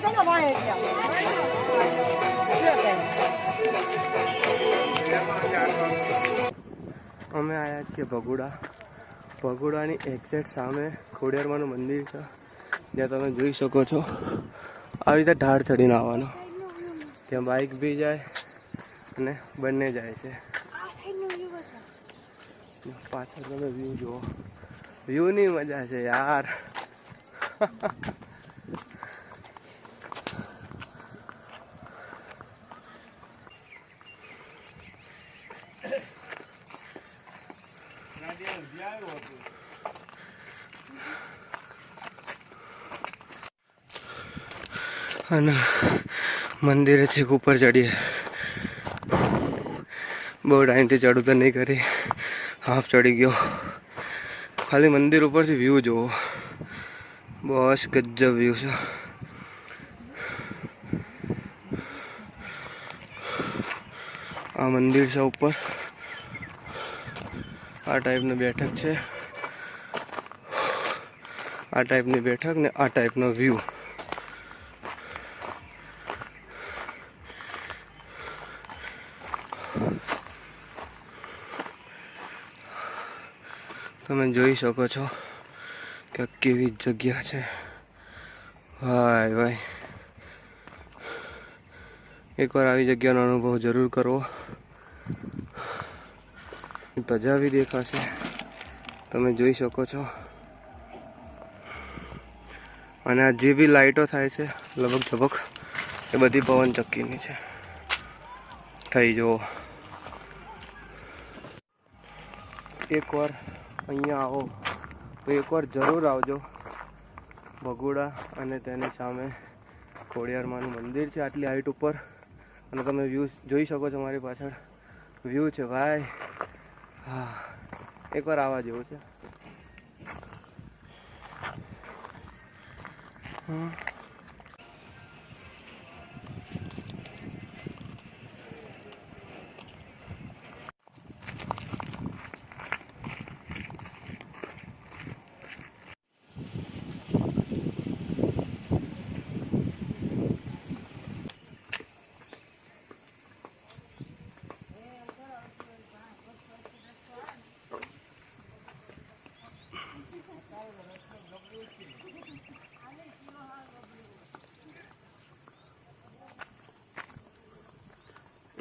અમે આવ્યા છીએ ભગુડા. ભગુડાની એક્ઝેક્ટ સામે ખોડિયારમાંનું મંદિર છે, જ્યાં તમે જોઈ શકો છો આવી રીતે ઢાળ ચડીને આવવાનો. ત્યાં બાઇક બી જાય અને બંને જાય છે. પાછળ તમે વ્યૂ જુઓ, વ્યૂની મજા છે યાર. અને મંદિરેથી ઉપર ચડીએ. બહુ ટાઈમથી ચડું તો નહીં કરી, હાફ ચડી ગયો. ખાલી મંદિર ઉપરથી વ્યૂ જુઓ, બસ ગજબ વ્યૂ છે. આ મંદિર છે ઉપર, આ ટાઈપની બેઠક છે, આ ટાઈપની બેઠક ને આ ટાઈપનો વ્યૂ. તમે જોઈ શકો છો કે કેવી જગ્યા છે. ભાઈ ભાઈ, એકવાર આવી જગ્યાનો અનુભવ જરૂર કરવો. ધજા બી દેખાશે, તમે જોઈ શકો છો. અને આ જે બી લાઈટો થાય છે લબક ઝબક, એ બધી પવન ચક્કીની છે. થઈ જુઓ, એકવાર અહીંયા આવો તો એકવાર જરૂર આવજો. ભગુડા અને તેની સામે ખોડિયારમાંનું મંદિર છે આટલી હાઈટ ઉપર. અને તમે વ્યૂ જોઈ શકો છો, મારી પાછળ વ્યૂ છે ભાઈ. હા, એકવાર આવવા જેવું છે.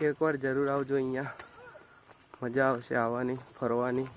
એકવાર જરૂર આવજો અહીંયા, મજા આવશે આવવાની, ફરવાની.